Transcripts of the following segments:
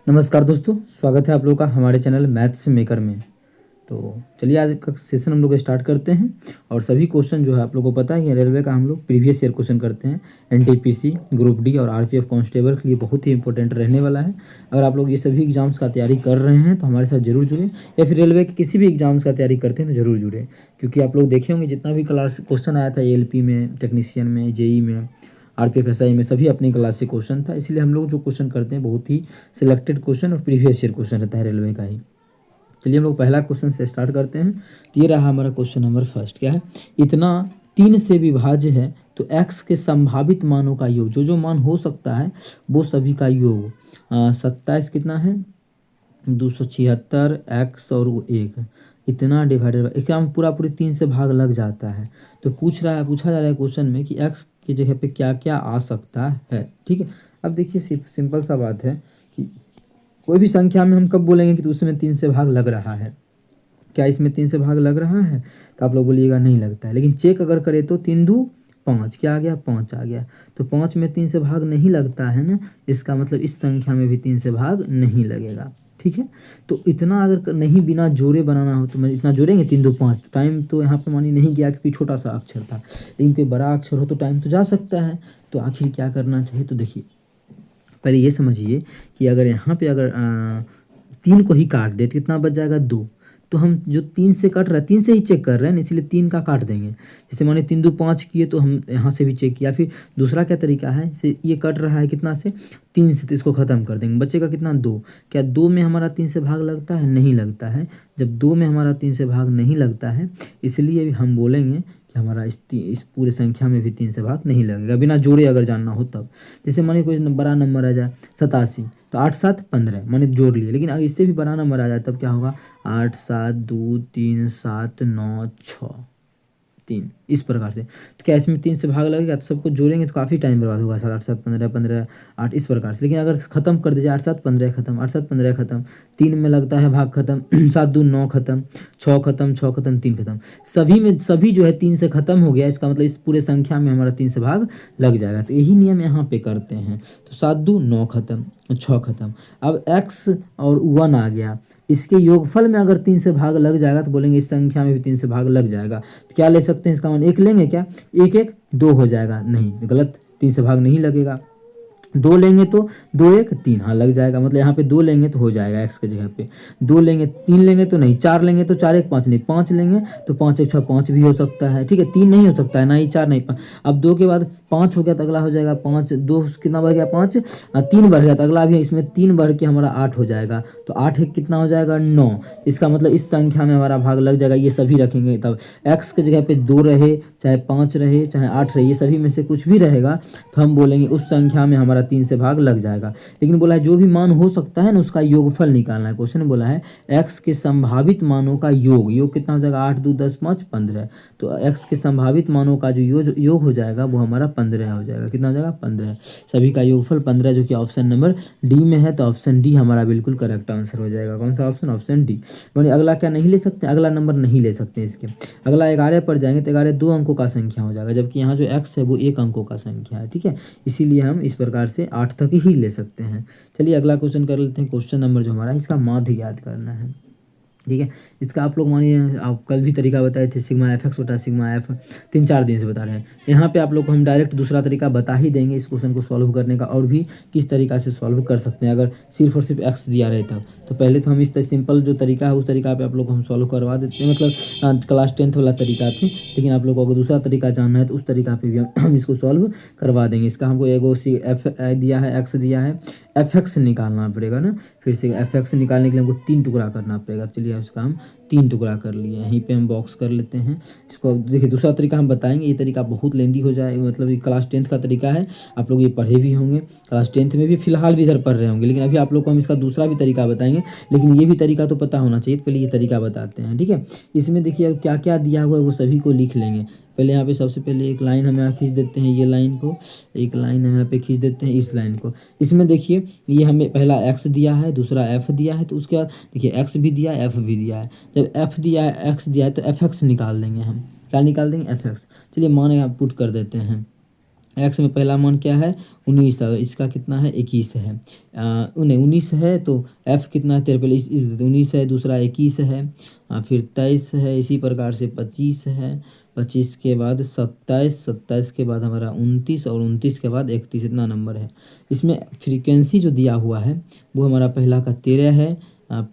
नमस्कार दोस्तों, स्वागत है आप लोगों का हमारे चैनल मैथ्स मेकर में। तो चलिए आज का सेशन हम लोग स्टार्ट करते हैं। और सभी क्वेश्चन जो है आप लोगों को पता है कि रेलवे का हम लोग प्रीवियस ईयर क्वेश्चन करते हैं। एनटीपीसी, ग्रुप डी और आरपीएफ कांस्टेबल के लिए बहुत ही इंपॉर्टेंट रहने वाला है। अगर आप लोग ये सभी एग्जाम्स का तैयारी कर रहे हैं तो हमारे साथ जरूर जुड़ें, या फिर रेलवे के किसी भी एग्जाम्स का तैयारी करते हैं तो जरूर जुड़ें। क्योंकि आप लोग देखे होंगे जितना भी क्लास क्वेश्चन आया था एएलपी में, टेक्नीशियन में, जेई में, आरपीएफ एसआई में, सभी अपनी क्लास से क्वेश्चन था। इसलिए हम लोग जो क्वेश्चन करते हैं बहुत ही सिलेक्टेड क्वेश्चन और प्रीवियस ईयर क्वेश्चन रहता है रेलवे का ही। चलिए हम लोग पहला क्वेश्चन से स्टार्ट करते हैं। तो ये रहा हमारा क्वेश्चन नंबर फर्स्ट। क्या है? इतना 3 से विभाज्य है तो x के संभावित मानों का योग, जो जो मान हो सकता है वो सभी का योग 27 कितना है 276 x और 1 इतना डिवाइडेड बाई, क्या पूरा पूरी 3 से भाग लग जाता है। तो पूछा जा रहा है क्वेश्चन में कि x की जगह पे क्या क्या आ सकता है। ठीक है, अब देखिए सिंपल सा बात है कि कोई भी संख्या में हम कब बोलेंगे कि तो उसमें 3 से भाग लग रहा है। क्या इसमें 3 से भाग लग रहा है? तो आप लोग बोलिएगा नहीं लगता है। लेकिन चेक अगर करें तो 3 2 5, क्या आ गया 5 आ गया। तो 5 में 3 से भाग नहीं लगता है ना, इसका मतलब इस संख्या में भी 3 से भाग नहीं लगेगा। ठीक है, तो इतना अगर नहीं बिना जोड़े बनाना हो तो मैं इतना जोड़ेंगे 3 2 5, तो टाइम तो यहाँ पर मानी नहीं गया क्योंकि छोटा सा अक्षर था। लेकिन कोई बड़ा अक्षर हो तो टाइम तो जा सकता है। तो आखिर क्या करना चाहिए? तो देखिए पहले ये समझिए कि अगर यहाँ पे अगर 3 को ही काट दे तो कितना बच जाएगा 2। तो हम जो 3 से कट रहा है 3 से ही चेक कर रहे हैं ना, इसलिए 3 का काट देंगे। जैसे माने 3 2 5 किए तो हम यहाँ से भी चेक किया। फिर दूसरा क्या तरीका है, से ये कट रहा है कितना से 3 से, तो इसको ख़त्म कर देंगे। बचेगा कितना 2। क्या 2 में हमारा 3 से भाग लगता है? नहीं लगता है। जब 2 में हमारा 3 से भाग नहीं लगता है इसलिए हम बोलेंगे कि हमारा इस पूरे संख्या में भी 3 से भाग नहीं लगेगा, बिना जोड़े अगर जानना हो तब। जैसे मानिए कोई बड़ा नंबर आ जाए 87, तो 8 7 15 माने जोड़ लिए। लेकिन अगर इससे भी बड़ा नंबर आ जाए तब क्या होगा 8 7 2 3 7 9 6 3, इस प्रकार से। तो क्या इसमें 3 से भाग लगेगा? तो सबको जोड़ेंगे तो काफ़ी टाइम बर्बाद होगा। 7 8 7 15 15 8, इस प्रकार से। लेकिन अगर ख़त्म कर दीजिए 8 7 15 खत्म, 8 7 15 खत्म, 3 में लगता है भाग खत्म, 7 2 9 खत्म, 6 खत्म, 6 खत्म, 3 खत्म। सभी जो है 3 से खत्म हो गया, इसका मतलब इस पूरे संख्या में हमारा 3 से भाग लग जाएगा। तो यही नियम यहाँ पे करते हैं। तो 7 2 9 खत्म, 6 खत्म। अब x और 1 आ गया, इसके योगफल में अगर 3 से भाग लग जाएगा तो बोलेंगे इस संख्या में भी 3 से भाग लग जाएगा। तो क्या ले सकते हैं? इसका मान 1 लेंगे क्या? 1 1 2 हो जाएगा। नहीं, गलत, 3 से भाग नहीं लगेगा। 2 लेंगे तो 2 1 3, हाँ लग जाएगा। मतलब यहाँ पे 2 लेंगे तो हो जाएगा x के जगह पे। 2 लेंगे, 3 लेंगे तो नहीं, 4 लेंगे तो 4 1 5 नहीं, 5 लेंगे तो 5 1 6 5 भी हो सकता है। ठीक है, 3 नहीं हो सकता है, ना ही 4 नहीं 5। अब 2 के बाद 5 हो गया तो अगला हो जाएगा 5, 2 कितना बढ़ गया 5, 3 बढ़ गया तो अगला भी इसमें 3 बढ़ के हमारा 8 हो जाएगा। तो 8 1 कितना हो जाएगा 9। इसका मतलब इस संख्या में हमारा भाग लग जाएगा। ये सभी रखेंगे तब x के जगह पे 2 रहे, चाहे 5 रहे, चाहे 8 रहे, ये सभी में से कुछ भी रहेगा तो हम बोलेंगे उस संख्या में हमारा 3 से भाग लग जाएगा। लेकिन बोला है जो भी मान हो सकता है ना उसका योगफल निकालना है। क्वेश्चन बोला है x के संभावित मानों का योग कितना हो जाएगा 8 2 10 5 15। तो x के संभावित मानों का जो योग हो जाएगा वो हमारा 15 हो जाएगा। कितना हो जाएगा 15। सभी का योगफल 15, जो कि ऑप्शन नंबर डी में है। तो ऑप्शन डी हमारा बिल्कुल करेक्ट आंसर हो जाएगा। कौन सा ऑप्शन? Option D. यानी अगला क्या नहीं ले सकते? अगला नंबर नहीं ले सकते इसके। अगला 11 पर जाएंगे तो 11 2 अंकों का संख्या हो जाएगा, जबकि यहाँ जो x है वो 1 अंकों का संख्या है। ठीक है, इसीलिए हम इस प्रकार से 8 तक ही ले सकते हैं। चलिए अगला क्वेश्चन कर लेते हैं। क्वेश्चन नंबर जो हमारा इसका माध्य ज्ञात करना है। ठीक है, इसका आप लोग मानिए आप कल भी तरीका बताए थे, सिग्मा एफ एक्स बटा सिग्मा एफ, 3 4 दिन से बता रहे हैं। यहाँ पे आप लोग को हम डायरेक्ट दूसरा तरीका बता ही देंगे इस क्वेश्चन को सॉल्व करने का, और भी किस तरीका से सॉल्व कर सकते हैं अगर सिर्फ और सिर्फ एक्स दिया रहे तब। तो पहले तो हम इस सिंपल जो तरीका है उस तरीका पे आप लोग को हम सॉल्व करवा देते हैं, मतलब क्लास 10th वाला तरीका पे। लेकिन आप लोग को अगर दूसरा तरीका जानना है तो उस तरीका पे भी हम इसको सॉल्व करवा देंगे। इसका हमको एगो एफ दिया है, एक्स दिया है, एफ एक्स निकालना पड़ेगा ना। फिर से एफ एक्स निकालने के लिए हमको 3 टुकड़ा करना पड़ेगा। चलिए इसका हम 3 टुकड़ा कर लिए, यहीं पे हम बॉक्स कर लेते हैं इसको। देखिए दूसरा तरीका हम बताएंगे, ये तरीका बहुत लेंदी हो जाए, मतलब ये क्लास 10th का तरीका है। आप लोग ये पढ़े भी होंगे, क्लास 10th में भी फिलहाल भी इधर पढ़ रहे होंगे। लेकिन अभी आप लोग को हम इसका दूसरा भी तरीका बताएंगे, लेकिन ये भी तरीका तो पता होना चाहिए। पहले ये तरीका बताते हैं। ठीक है, इसमें देखिए अब क्या क्या दिया हुआ है वो सभी को लिख लेंगे। पहले यहाँ पे सबसे पहले एक लाइन हम यहाँ खींच देते हैं, ये लाइन को एक लाइन हम यहाँ पे खींच देते हैं, इस लाइन को। इसमें देखिए ये हमें पहला x दिया है, दूसरा f दिया है, तो उसके बाद देखिए x भी दिया है, f भी दिया है। जब f दिया है, x दिया है, तो एफ एक्स निकाल देंगे हम। क्या निकाल देंगे? F x. चलिए मान आप पुट कर देते हैं एक्स में पहला मान क्या है 19 है, इसका कितना है 21 है, नहीं 19 है तो एफ कितना है तेरे पहले 19 है, दूसरा 21 है, फिर 23 है, इसी प्रकार से 25 है, 25 के बाद 27, 27 के बाद हमारा 29 और 29 के बाद 31, इतना नंबर है। इसमें फ्रीक्वेंसी जो दिया हुआ है वो हमारा पहला का 13 है,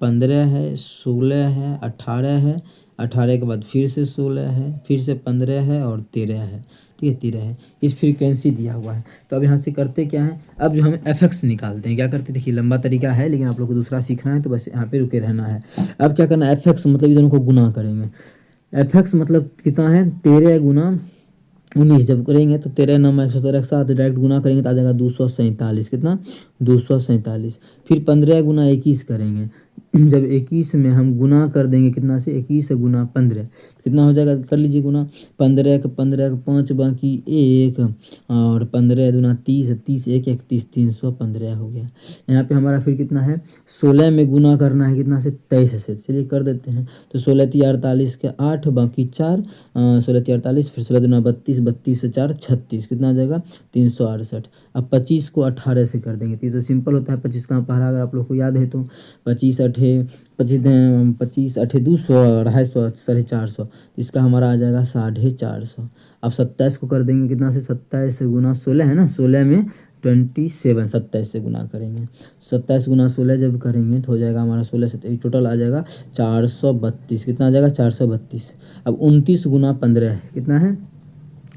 15 है, 16 है, 18 है, 18 के बाद फिर से 16 है, फिर से 15 है और 13 है, ठीक है 13 है, इस फ्रीक्वेंसी दिया हुआ है। तो अब यहाँ से करते क्या है, अब जो हम एफ निकालते हैं, क्या करते हैं देखिए, लंबा तरीका है लेकिन आप लोग को दूसरा सीखना है तो बस यहाँ पे रुके रहना है। अब क्या करना है, एफ मतलब ये दोनों को गुना करेंगे। एफ मतलब कितना है 13 गुना 19, जब करेंगे तो 13 9 117 के साथ डायरेक्ट गुना करेंगे तो आ जाएगा 247, कितना 247। फिर 15 गुना 21 करेंगे, जब 21 में हम गुना कर देंगे कितना से 21 गुना 15, कितना हो जाएगा कर लीजिए गुना, 15 के 5 बाकी 1 और 15 दूना 30, 30 1 31, 315 हो गया। यहाँ पे हमारा फिर कितना है 16 में गुना करना है कितना से 23 से, चलिए कर देते हैं। तो 16 3 48 के 8 बाकी 4, 16 3 48, फिर 16 दूना 32, 32 से 4 36, कितना आ जाएगा 368। अब 25 को 18 से कर देंगे तो ये तो सिंपल होता है, 25 का पहाड़ा अगर आप लोग को याद है तो 25 8 25 8 200, 250 450, इसका हमारा आ जाएगा 450। अब 27 को कर देंगे कितना से 27 गुना 16 है ना, 16 में 27, 27 से गुना करेंगे, 27 गुना 16 जब करेंगे तो हो जाएगा हमारा 16 से टोटल आ जाएगा 432, कितना आ जाएगा 432। अब 29 गुना 15 है, कितना है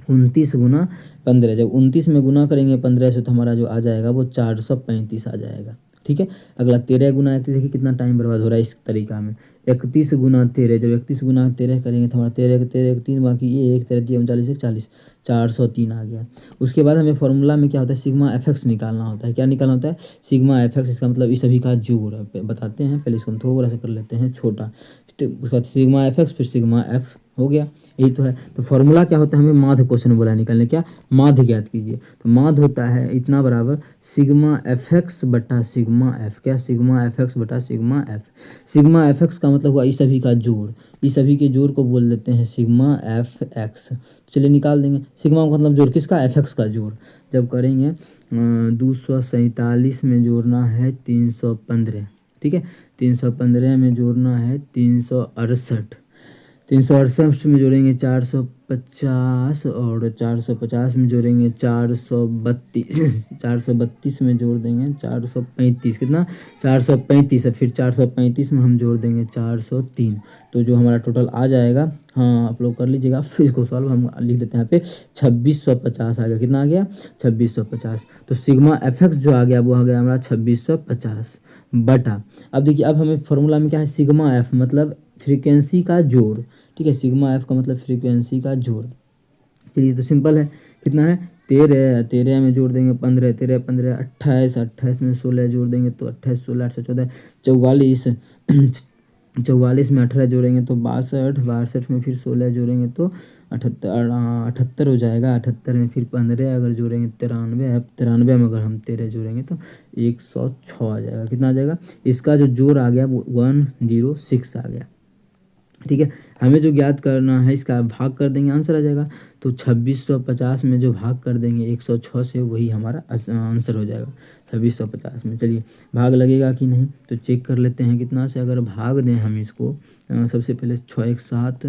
29 गुना 15, जब 29 में गुना करेंगे 15 से तो हमारा जो आ जाएगा वो 435 आ जाएगा, ठीक है। अगला 13 गुना 31, देखिए कितना टाइम बर्बाद हो रहा है इस तरीका में। 31 गुना 13, जब 31 गुना 13 करेंगे तो हमारा 13 13 3 बाकी ये 1 13 3 39 40, 403 आ गया। उसके बाद हमें फॉर्मूला में क्या होता है सिग्मा एफ निकालना होता है, क्या निकालना होता है सिग्मा एफ, इसका मतलब इस सभी का जोड़ बताते हैं, पहले इसको हम थोड़ा सा कर लेते हैं छोटा, उसके बाद सिग्मा एफ फिर सिग्मा एफ हो गया, यही तो है। तो फॉर्मूला क्या होता है, हमें माध्य क्वेश्चन बोला निकालने, क्या माध्य ज्ञात कीजिए। तो माध्य होता है इतना बराबर सिग्मा एफ एक्स बटा सिग्मा एफ, क्या सिग्मा एफ एक्स बटा sigma F. Sigma F x का मतलब हुआ इस सभी का जोड़, इस सभी के जोड़ को बोल देते हैं सिग्मा एफ एक्स। चलिए निकाल देंगे, सिग्मा का मतलब जोड़ किसका एफ एक्स का जोड़, जब करेंगे 247 में जोड़ना है 315, ठीक है 315 में जोड़ना है 368, 368 में जोड़ेंगे 450 और 450 में जोड़ेंगे 432, 432 में जोड़ देंगे 435, कितना 435 है, फिर 435 में हम जोड़ देंगे 403, तो जो हमारा टोटल आ जाएगा, हाँ आप लोग कर लीजिएगा, फिर इसको सॉल्व हम लिख देते हैं यहाँ पे 2650 आ गया, कितना आ गया 2650। तो सिग्मा एफ एक्स जो आ गया वो आ गया हमारा 2650 बटा, अब देखिए अब हमें फॉर्मूला में क्या है सिग्मा एफ मतलब फ्रीक्वेंसी का जोड़, ठीक है सिग्मा एफ का मतलब फ्रीक्वेंसी का जोड़। चलिए तो सिंपल है, कितना है 13, 13 में जोड़ देंगे 15, 13 15 28, 28 में 16 जोड़ देंगे तो 28 16 814 44, 44 में 18 जोड़ेंगे तो 62, 62 में फिर 16 जोड़ेंगे तो 78 हो जाएगा, 78 में फिर 15 अगर जोड़ेंगे 93, 93 में अगर हम 13 जोड़ेंगे तो 106 आ जाएगा, कितना आ जाएगा, इसका जो जोड़ आ गया वो 106 आ गया, ठीक है। हमें जो ज्ञात करना है इसका भाग कर देंगे आंसर आ जाएगा, तो 2650 में जो भाग कर देंगे 106 से वही हमारा आंसर हो जाएगा 2650 में। चलिए भाग लगेगा कि नहीं तो चेक कर लेते हैं कितना से, अगर भाग दें हम इसको सबसे पहले 6 1 7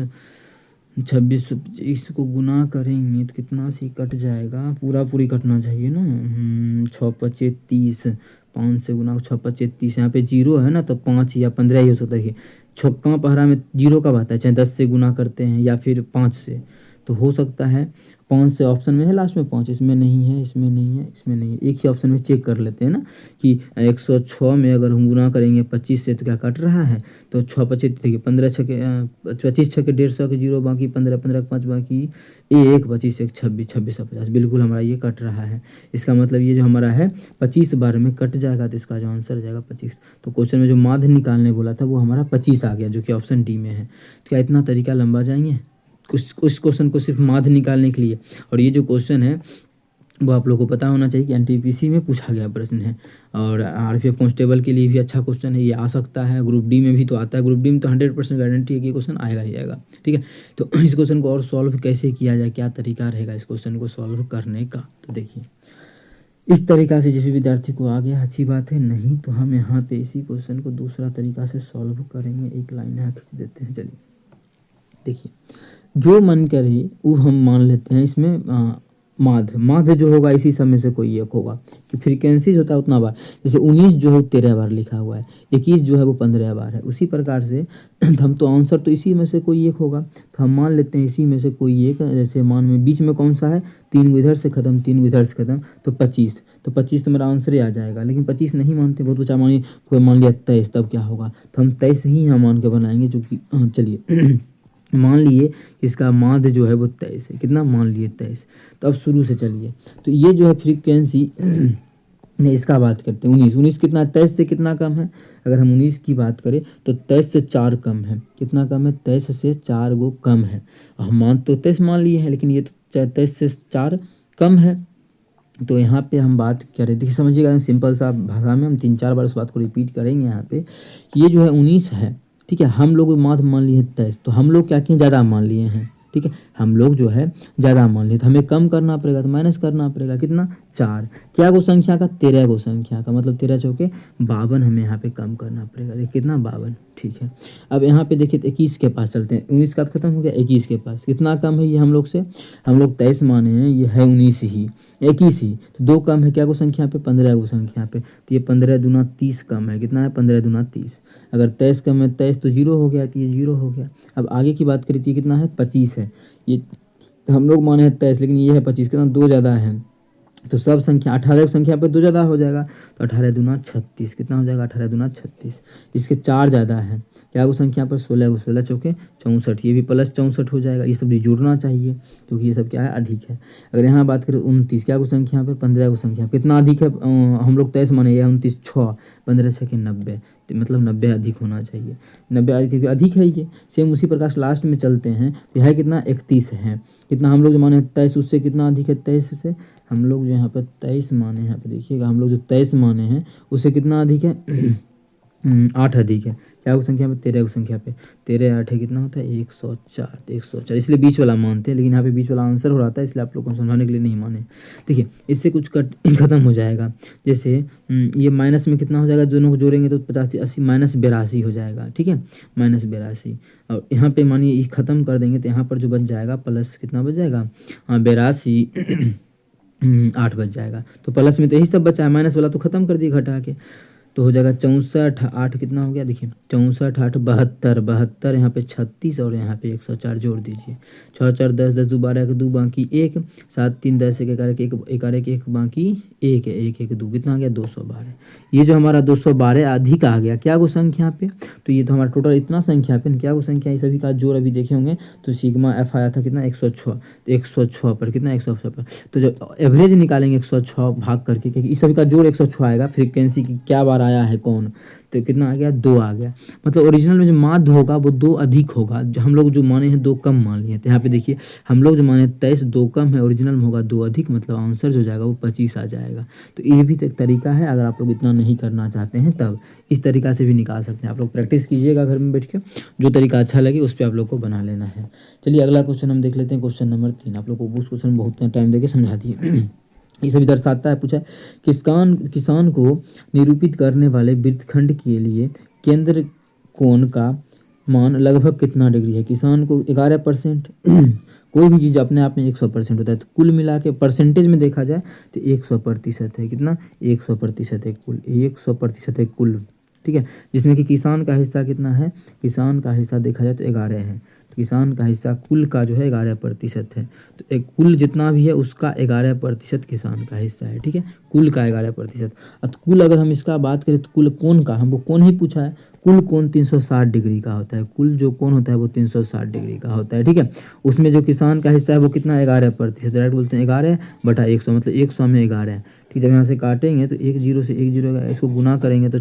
26, इसको गुना करेंगे तो कितना से कट जाएगा, पूरी कटना चाहिए ना, 6 25 30, 5 से गुना 6 25 30, यहाँ पे 0 है ना तो 5 या 15 ही हो सकता है, छक्का पहरा में 0 कब आता है, चाहे 10 से गुना करते हैं या फिर 5 से, तो हो सकता है 5 से ऑप्शन में है लास्ट में 5, इसमें नहीं है, इसमें नहीं है, इसमें नहीं है, एक ही ऑप्शन में चेक कर लेते हैं ना कि 106 में अगर हम गुना करेंगे 25 से तो क्या कट रहा है, तो 6 25 देखिए 15 6 25 6 150 के 0 बाकी 15 15 5 बाकी 1 25 1 26 2650, बिल्कुल हमारा ये कट रहा है। इसका मतलब ये जो हमारा है 25 बार में कट जाएगा तो इसका जो आंसर हो जाएगा 25। तो क्वेश्चन में जो माध्य निकालने बोला था वो हमारा 25 आ गया जो कि ऑप्शन डी में है। तो क्या इतना तरीका लंबा जाएंगे कुछ क्वेश्चन को सिर्फ माध्य निकालने के लिए, और ये जो क्वेश्चन है वो आप लोगों को पता होना चाहिए कि एनटीपीसी में पूछा गया प्रश्न है। और आरपीएफ कांस्टेबल के लिए भी अच्छा क्वेश्चन है, ये आ सकता है। ग्रुप डी में भी तो आता है, ग्रुप डी में तो 100% गारंटी है कि क्वेश्चन आएगा ही आएगा। ठीक है, तो इस क्वेश्चन को और सॉल्व कैसे किया जाए, क्या तरीका रहेगा इस क्वेश्चन को सॉल्व करने का, तो देखिए इस तरीका से जिस भी विद्यार्थी को आ गया अच्छी बात है, नहीं तो हम यहाँ पे इसी क्वेश्चन को दूसरा तरीका से सॉल्व करेंगे। एक लाइन यहाँ खींच देते हैं। चलिए देखिए, जो मन करे वो हम मान लेते हैं इसमें माध्य जो होगा इसी सब में से कोई एक होगा, कि फ्रीक्वेंसी जो होता है उतना बार, जैसे 19 जो है 13 बार लिखा हुआ है, 21 जो है वो 15 बार है, उसी प्रकार से हम तो आंसर तो इसी में से कोई एक होगा, तो हम मान लेते हैं इसी में से कोई एक। जैसे मान में बीच में कौन सा है, 3 इधर से खत्म 3 इधर से खत्म, तो 25, तो 25 तो मेरा आंसर ही आ जाएगा। लेकिन 25 नहीं मानते बहुत बच्चा, मानिए कोई मान लिया 23, तब क्या होगा, तो हम 23 ही यहाँ मान के बनाएंगे, जो कि चलिए मान लिए इसका माध्य जो है वो 23 है, कितना मान लिए 23। तो अब शुरू से चलिए, तो ये जो है फ्रीक्वेंसी इसका बात करते हैं 19 कितना 23 से कितना कम है, अगर हम 19 की बात करें तो 23 से 4 कम है, कितना कम है 23 से 4 गो कम है। हम मान तो 23 मान लिए हैं, लेकिन ये तो 23 से 4 कम है। तो यहाँ पे हम बात करें, देखिए समझिएगा सिंपल सा भाषा में, हम 3-4 बार उस बात को रिपीट करेंगे। यहाँ पे ये जो है 19 है, ठीक है, हम लोग माध्य मान लिए 23, तो हम लोग क्या किए ज़्यादा मान लिए हैं। ठीक है, हम लोग जो है ज़्यादा मान लिए, तो हमें कम करना पड़ेगा, तो माइनस करना पड़ेगा कितना 4, क्या गो संख्या का 13 गो संख्या का, मतलब 13 चौके 52 हमें यहाँ पे कम करना पड़ेगा। देखिए कितना 52। ठीक है, अब यहाँ पे देखिए 21 के पास चलते हैं, 19 का खत्म हो गया, 21 के पास कितना कम है, ये हम लोग से, हम लोग 23 माने हैं, ये है 19 ही 21 ही, तो 2 कम है क्या गो संख्या पे 15 गो संख्या पे, तो ये 15 दूना 30 कम है, कितना है 15 दूना 30। अगर 23 कम है 23 तो 0 हो गया, तो ये 0 हो गया। अब आगे की बात करी थी कितना है 25 है, ये हम लोग माने हैं 23, लेकिन ये है 25, कितना 2 ज़्यादा है, तो सब संख्या 18 की संख्या पे 2 ज़्यादा हो जाएगा, तो 18 दूना 36, कितना हो जाएगा 18 दूना 36। इसके 4 ज़्यादा है, क्या वो संख्या पर 16 को 16 चौके 64, ये भी प्लस 64 हो जाएगा। ये सब भी जुड़ना चाहिए क्योंकि ये सब क्या है अधिक है। अगर यहाँ बात करें 29, क्या को संख्या पर 15 को संख्या कितना अधिक है, हम लोग 23 माने, यह 29 6 15 से 90, मतलब 90 अधिक होना चाहिए, 90 क्योंकि अधिक है ये। सेम उसी प्रकार से लास्ट में चलते हैं, तो यह कितना 31 है, कितना हम लोग जो माने 23 उससे कितना अधिक है 23 से, हम लोग जो यहाँ पर 23 माने हैं, यहाँ पे देखिएगा हम लोग जो 23 माने हैं उससे कितना अधिक है 8 अधिक है, क्या को संख्या पे 13 को संख्या पे 13 8 है, कितना होता है 104, 104, इसलिए बीच वाला मानते हैं, लेकिन यहाँ पे बीच वाला आंसर हो रहा था, इसलिए आप लोग को समझाने के लिए नहीं माने। देखिए इससे कुछ खत्म हो जाएगा, जैसे ये माइनस में कितना हो जाएगा, दोनों को जोड़ेंगे तो 50 80 माइनस 82 हो जाएगा। ठीक है, माइनस 82, और यहाँ पे मानिए ये ख़त्म कर देंगे तो यहाँ पर जो बच जाएगा प्लस कितना बच जाएगा, हाँ 82 8 बच जाएगा। तो प्लस में तो यही सब बचा है, माइनस वाला तो ख़त्म कर दिए घटा के, तो हो जाएगा 64 8 कितना हो गया, देखिए 64 8 72 72, यहाँ पे 36 और यहाँ पे 104 जोड़ दीजिए, 6 4 10 10 2 12 1 2 बाकी 1 7 3 10 1 11 1 11 1 बाकी 1 है 1 1 2, कितना आ गया 212। ये जो हमारा 212 अधिक आ गया क्या को संख्या पे, तो ये तो हमारा टोटल इतना संख्या पे क्या को संख्या, ये सभी का जोड़ अभी देखे होंगे, तो सिग्मा एफ आया था कितना 106, तो 106 पर कितना 106 पर, तो जब एवरेज निकालेंगे 106 भाग करके, क्योंकि इस सभी का जोड़ 106 आएगा, फ्रीक्वेंसी की क्या बार आया है कौन, तो कितना आ गया 2 आ गया। मतलब ओरिजिनल में जो माध्य होगा वो 2 अधिक होगा, जो हम लोग जो माने हैं 2 कम मान लिए। तो यहाँ पे देखिए हम लोग जो माने 23 2 कम है, ओरिजिनल में होगा 2 अधिक, मतलब आंसर जो जाएगा वो 25 आ जाएगा। तो ये भी एक तरीका है, अगर आप लोग इतना नहीं करना चाहते हैं तब इस तरीका से भी निकाल सकते हैं। आप लोग प्रैक्टिस कीजिएगा घर में बैठ के, जो तरीका अच्छा लगे उस पर आप लोग को बना लेना है। चलिए अगला क्वेश्चन हम देख लेते हैं, क्वेश्चन नंबर 3। आप लोग को उस क्वेश्चन बहुत टाइम देके समझा दिए। ये सभी दर्शाता है, पूछा किसान को निरूपित करने वाले वृत्तखंड के लिए केंद्र कोण का मान लगभग कितना डिग्री है। किसान को 11%, कोई भी चीज़ अपने आप में 100% होता है, तो कुल मिला के परसेंटेज में देखा जाए तो 100% है, कितना 100% है, कुल 100% है कुल। ठीक है, जिसमें कि किसान का हिस्सा कितना है, किसान का हिस्सा देखा जाए तो 11 है, किसान का हिस्सा कुल का जो है 11% है, तो एक कुल जितना भी है उसका 11% किसान का हिस्सा है। ठीक है, कुल का 11%। अब कुल अगर हम इसका बात करें तो कुल कोण का, हमको कोण ही पूछा है, कुल कोण 360 डिग्री का होता है, कुल जो कोण होता है वो 360 डिग्री का होता है। ठीक है, उसमें जो किसान का हिस्सा है वो कितना 11%, डायरेक्ट बोलते हैं 11/100, मतलब 100 में 11 है। ठीक, जब यहाँ से काटेंगे तो 1 0 से 1 0 इसको गुना करेंगे तो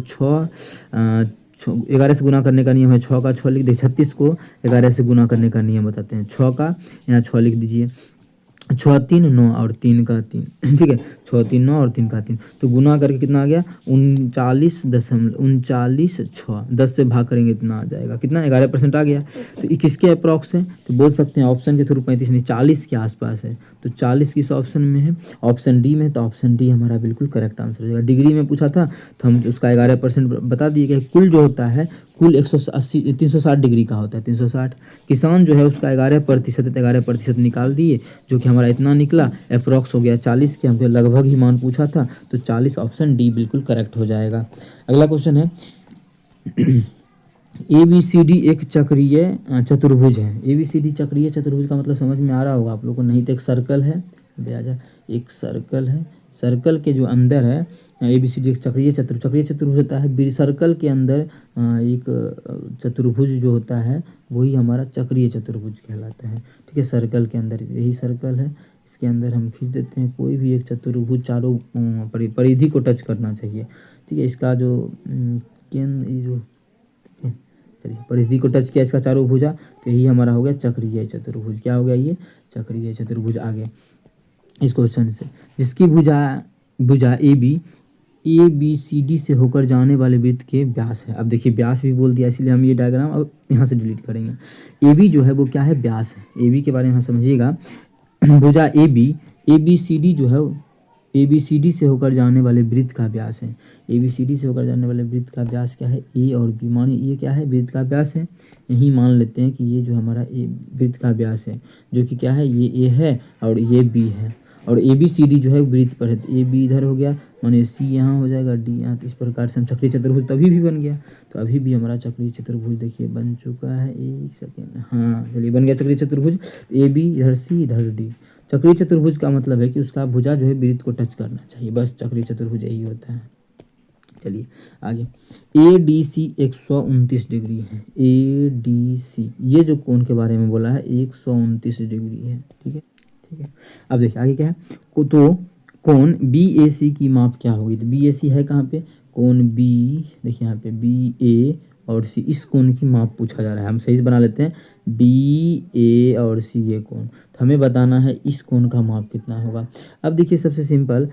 11 से गुना करने का नियम है, 6 का 6 लिख दे, 36 को 11 से गुना करने का नियम बताते हैं, 6 का यहाँ 6 लिख दीजिए, छः तीन नौ और तीन का तीन ठीक है, छः तीन नौ और तीन का तीन, तो गुना करके कितना आ गया 39.39 छः, 10 से भाग करेंगे इतना आ जाएगा, कितना 11% आ गया। तो ये किसके अप्रॉक्स है, तो बोल सकते हैं ऑप्शन के थ्रू 35 नहीं 40 के आसपास है। तो 40 किस ऑप्शन में है, ऑप्शन डी में है, तो ऑप्शन डी हमारा बिल्कुल करेक्ट आंसर हो जाएगा। डिग्री में पूछा था तो हम उसका 11% बता दिए कि कुल जो होता है कुल 180 360 डिग्री का होता है, 360। किसान जो है उसका 11% निकाल दिए, जो कि हमारा इतना निकला, अप्रॉक्स हो गया 40 के, हमको लगभग ही मान पूछा था, तो 40 ऑप्शन डी बिल्कुल करेक्ट हो जाएगा। अगला क्वेश्चन है ABCD एक चक्रीय चतुर्भुज है। ABCD चक्रीय चतुर्भुज का मतलब समझ में आ रहा होगा आप लोगों को, नहीं तो एक सर्कल है, एक सर्कल है, सर्कल के जो अंदर है ABCD एक चक्रीय चतुर्भुज होता है। सर्कल के अंदर एक चतुर्भुज जो होता है वही हमारा चक्रीय चतुर्भुज कहलाता है, ठीक है। सर्कल के अंदर यही सर्कल है, इसके अंदर हम खींच देते हैं कोई भी एक चतुर्भुज, चारों परिधि को टच करना चाहिए, ठीक है। इसका जो केंद्र जो चलिए परिधि को टच किया इसका चारों भुजा, तो यही हमारा हो गया चक्रीय चतुर्भुज। क्या हो गया ये चक्रीय चतुर्भुज। आगे इस क्वेश्चन से, जिसकी भुजा ABCD से होकर जाने वाले वृत्त के व्यास है। अब देखिए व्यास भी बोल दिया, इसलिए हम ये डायग्राम अब यहाँ से डिलीट करेंगे। AB जो है वो क्या है, व्यास है। AB के बारे में यहाँ समझिएगा, भुजा ABCD जो है ABCD से होकर जाने वाले वृत्त का व्यास है। ABCD से होकर जाने वाले वृत्त का व्यास क्या है, A और B। मानिए ये क्या है, वृत्त का व्यास है, यही मान लेते हैं कि ये जो हमारा वृत्त का व्यास है, जो कि क्या है, ये A है और ये B है, और ABCD जो है वृत्त पर है, तो AB इधर हो गया, मानिए C यहाँ हो जाएगा, D यहाँ। तो इस प्रकार से हम चक्रीय चतुर्भुज तभी भी बन गया, तो अभी भी हमारा चक्रीय चतुर्भुज देखिए बन चुका है। एक सेकेंड, हाँ चलिए बन गया चक्रीय चतुर्भुज। AB इधर C इधर D। चक्रीय चतुर्भुज का मतलब है कि उसका भुजा जो है वृत्त को टच करना चाहिए, बस चक्रीय चतुर्भुज यही होता है। चलिए आगे, ADC 129 डिग्री है। ADC ये जो कोण के बारे में बोला है 129 डिग्री है, ठीक है। अब देखिए आगे क्या है, तो कोण BAC की माप क्या होगी, तो BAC है कहाँ पे, कोण B, देखिए यहाँ पे BA और C, इस कोण की माप पूछा जा रहा है। हम सही से बना लेते हैं, BA और C ये कोण, तो हमें बताना है इस कोण का माप कितना होगा। अब देखिए सबसे सिंपल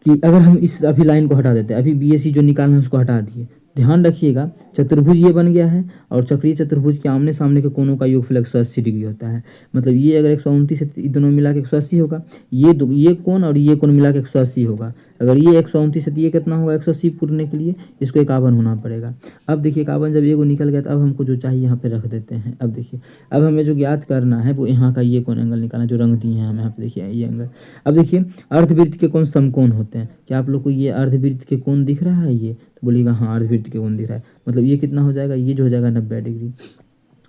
कि अगर हम इस अभी लाइन को हटा देते हैं, अभी BAC जो निकालना है उसको हटा दिए, ध्यान रखिएगा चतुर्भुज ये बन गया है, और चक्रीय चतुर्भुज के आमने सामने के कोणों का योगफल 180 डिग्री होता है। मतलब ये अगर 129 है तो दोनों मिला के 180 होगा, ये कोण और ये कोण मिला के 180 होगा। अगर ये 129 है तो ये कितना होगा, 180 पूरने के लिए इसको 51 होना पड़ेगा। अब देखिए 51 जब ये को निकल गया तो अब हमको जो चाहिए यहाँ पे रख देते हैं। अब देखिए अब हमें जो ज्ञात करना है वो यहाँ का ये कोण एंगल निकालना, जो रंग दिए हैं हम यहाँ पे देखिए ये एंगल। अब देखिए अर्धवृत्त के कोण समकोण होते हैं, क्या आप लोग को ये अर्धवृत्त के कोण दिख रहा है, ये तो बोलिएगा हाँ अर्धवृत्त के कोण दिख रहा है। मतलब ये कितना हो जाएगा, ये जो हो जाएगा 90 डिग्री।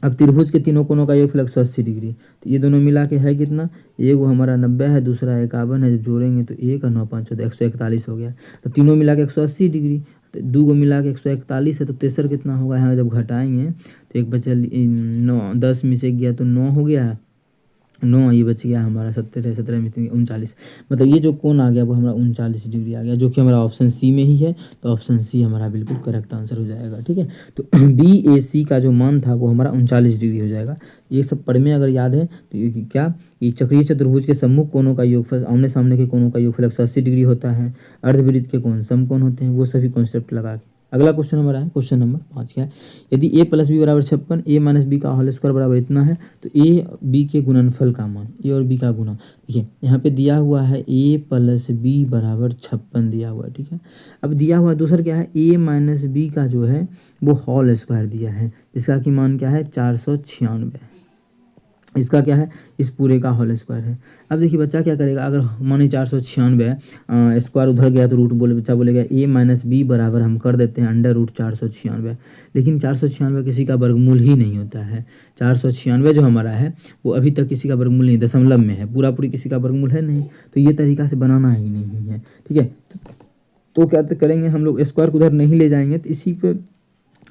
अब त्रिभुज के तीनों कोणों का योगफल 180 डिग्री, तो ये दोनों मिला के है कितना, एक वो हमारा 90 है, दूसरा 51 है, जब जोड़ेंगे तो 1 और 9 5 14 141 हो गया। तो तीनों मिला के 180 डिग्री, तो 2 को मिला के 141 है, तो तेसर कितना होगा, यहाँ जब घटाएंगे तो एक बचा 9, 10 में से गया तो 9 हो गया, 9 ये बच गया हमारा 17 17 में 39। मतलब ये जो कोण आ गया वो हमारा 39 डिग्री आ गया, जो कि हमारा ऑप्शन सी में ही है, तो ऑप्शन सी हमारा बिल्कुल करेक्ट आंसर हो जाएगा, ठीक है। तो BAC का जो मान था वो हमारा 39 डिग्री हो जाएगा। ये सब पढ़ में अगर याद है तो ये क्या, कि चक्रीय चतुर्भुज के सम्मुख कोणों का योगफल आमने सामने के कोणों का योगफल 180 डिग्री होता है, अर्धवृत्त के कोण समकोण होते हैं, वो सभी कॉन्सेप्ट लगा के। अगला क्वेश्चन हमारा है क्वेश्चन नंबर 5 क्या है, यदि A + B = 56, A - B का होल स्क्वायर बराबर इतना है, तो A B के गुणनफल का मान, A और B का गुना, देखिए यहाँ पे दिया हुआ है A + B = 56 दिया हुआ है, ठीक है। अब दिया हुआ दूसरा क्या है, A - B का जो है वो होल स्क्वायर दिया है, जिसका कि मान क्या है 496, इसका क्या है, इस पूरे का होल स्क्वायर है। अब देखिए बच्चा क्या करेगा, अगर माने 496 स्क्वायर उधर गया तो रूट बोले बच्चा बोलेगा A - B बराबर हम कर देते हैं √496, लेकिन 496 किसी का वर्गमूल ही नहीं होता है। 496 जो हमारा है वो अभी तक किसी का वर्गमूल नहीं, दशमलव में है, पूरा पूरी किसी का वर्गमूल है नहीं, तो ये तरीका से बनाना ही नहीं है, ठीक है। तो क्या करेंगे हम लोग, स्क्वायर को उधर नहीं ले जाएंगे, तो इसी पे